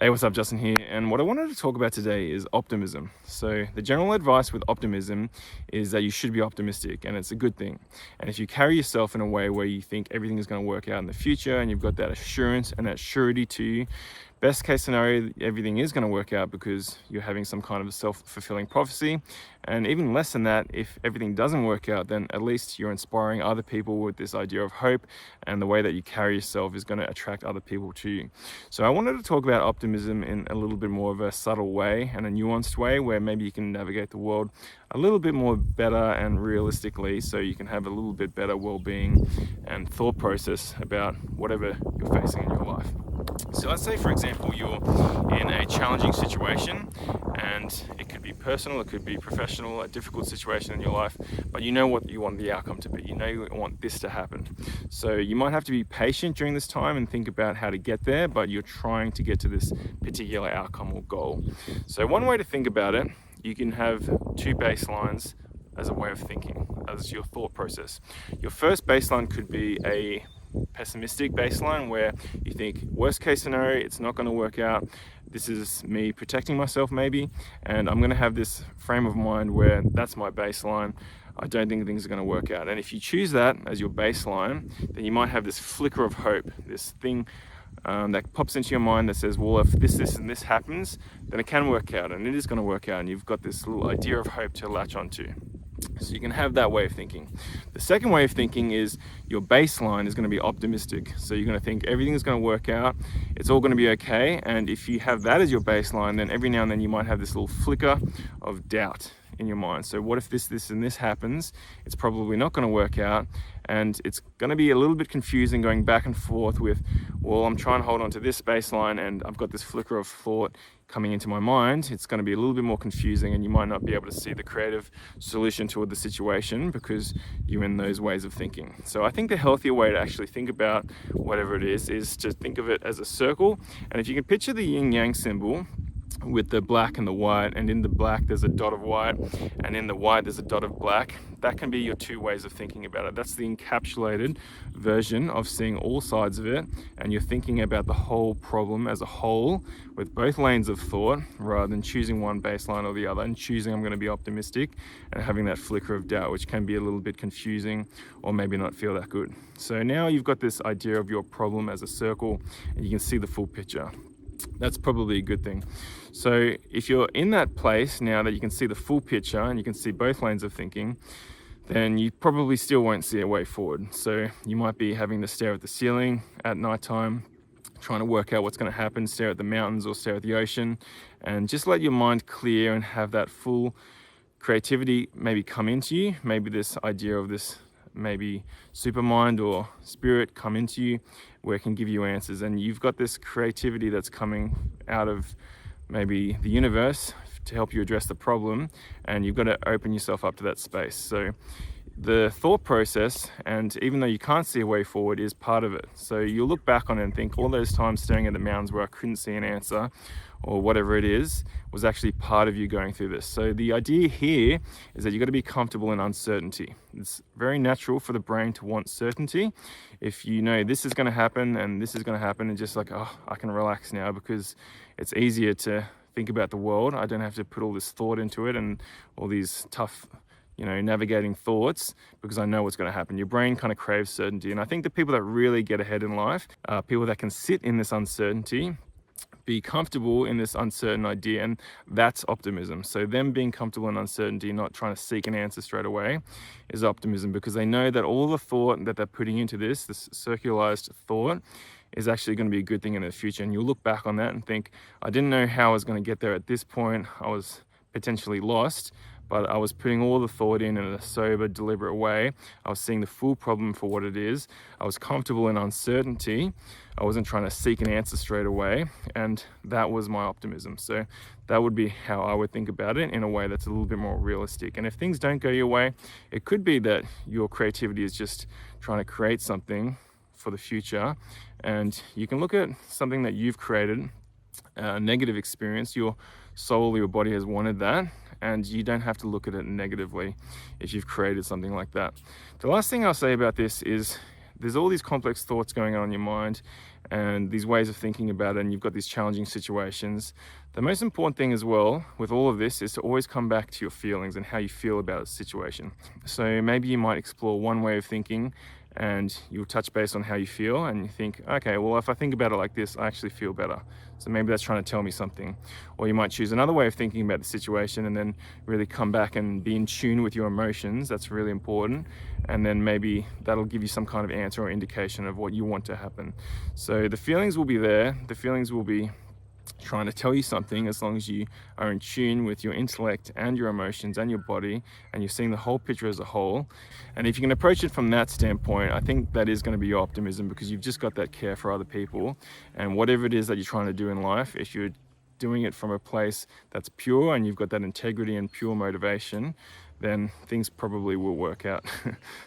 Hey, what's up? Justin here, and what I wanted to talk about today is optimism. So the general advice with optimism is that you should be optimistic, and it's a good thing. And if you carry yourself in a way where you think everything is going to work out in the future and you've got that assurance and that surety to you, best case scenario, everything is going to work out because you're having some kind of a self-fulfilling prophecy. And even less than that, if everything doesn't work out, then at least you're inspiring other people with this idea of hope, and the way that you carry yourself is going to attract other people to you. So I wanted to talk about optimism in a little bit more of a subtle way and a nuanced way, where maybe you can navigate the world a little bit more better and realistically, so you can have a little bit better well-being and thought process about whatever you're facing in your life. So let's say, for example, you're in a challenging situation, and it could be personal, it could be professional, a difficult situation in your life, but you know what you want the outcome to be. You know you want this to happen. So you might have to be patient during this time and think about how to get there, but you're trying to get to this particular outcome or goal. So one way to think about it, you can have two baselines as a way of thinking, as your thought process. Your first baseline could be a pessimistic baseline, where you think worst case scenario, it's not going to work out. This is me protecting myself maybe, and I'm going to have this frame of mind where that's my baseline. I don't think things are going to work out. And if you choose that as your baseline, then you might have this flicker of hope, this thing that pops into your mind that says, well, if this and this happens, then it can work out, and it is going to work out, and you've got this little idea of hope to latch onto. So you can have that way of thinking. The second way of thinking is your baseline is going to be optimistic. So you're going to think everything is going to work out, it's all going to be okay. And if you have that as your baseline, then every now and then you might have this little flicker of doubt in your mind. So what if this and this happens? It's probably not going to work out, and it's going to be a little bit confusing going back and forth with, well, I'm trying to hold on to this baseline and I've got this flicker of thought coming into my mind. It's going to be a little bit more confusing, and you might not be able to see the creative solution toward the situation because you're in those ways of thinking. So I think the healthier way to actually think about whatever it is to think of it as a circle. And if you can picture the yin yang symbol with the black and the white, and in the black there's a dot of white, and in the white there's a dot of black, that can be your two ways of thinking about it. That's the encapsulated version of seeing all sides of it, and you're thinking about the whole problem as a whole with both lanes of thought, rather than choosing one baseline or the other and choosing I'm going to be optimistic and having that flicker of doubt, which can be a little bit confusing or maybe not feel that good. So now you've got this idea of your problem as a circle, and you can see the full picture. That's probably a good thing. So if you're in that place now that you can see the full picture and you can see both lanes of thinking, then you probably still won't see a way forward. So you might be having to stare at the ceiling at nighttime, trying to work out what's going to happen, stare at the mountains or stare at the ocean, and just let your mind clear and have that full creativity maybe come into you. Maybe this idea of this maybe supermind or spirit come into you where it can give you answers, and you've got this creativity that's coming out of maybe the universe to help you address the problem, and you've got to open yourself up to that space. So the thought process, and even though you can't see a way forward, is part of it. So you'll look back on it and think all those times staring at the mountains where I couldn't see an answer or whatever it is was actually part of you going through this. So the idea here is that you've got to be comfortable in uncertainty. It's very natural for the brain to want certainty. If you know this is going to happen and this is going to happen, and just like, oh, I can relax now because it's easier to think about the world. I don't have to put all this thought into it and all these tough, navigating thoughts, because I know what's going to happen. Your brain kind of craves certainty. And I think the people that really get ahead in life are people that can sit in this uncertainty, be comfortable in this uncertain idea, and that's optimism. So them being comfortable in uncertainty, not trying to seek an answer straight away, is optimism, because they know that all the thought that they're putting into this circularized thought, is actually going to be a good thing in the future. And you'll look back on that and think, I didn't know how I was going to get there at this point. I was potentially lost, but I was putting all the thought in a sober, deliberate way. I was seeing the full problem for what it is. I was comfortable in uncertainty. I wasn't trying to seek an answer straight away, and that was my optimism. So that would be how I would think about it, in a way that's a little bit more realistic. And if things don't go your way, it could be that your creativity is just trying to create something for the future, and you can look at something that you've created, a negative experience. Your soul, your body has wanted that, and you don't have to look at it negatively if you've created something like that. The last thing I'll say about this is there's all these complex thoughts going on in your mind and these ways of thinking about it, and you've got these challenging situations. The most important thing as well with all of this is to always come back to your feelings and how you feel about a situation. So maybe you might explore one way of thinking and you'll touch base on how you feel, and you think, okay, well, if I think about it like this, I actually feel better. So maybe that's trying to tell me something. Or you might choose another way of thinking about the situation and then really come back and be in tune with your emotions. That's really important. And then maybe that'll give you some kind of answer or indication of what you want to happen. So the feelings will be there. The feelings will be trying to tell you something, as long as you are in tune with your intellect and your emotions and your body, and you're seeing the whole picture as a whole. And if you can approach it from that standpoint, I think that is going to be your optimism, because you've just got that care for other people. And whatever it is that you're trying to do in life, if you're doing it from a place that's pure and you've got that integrity and pure motivation, then things probably will work out.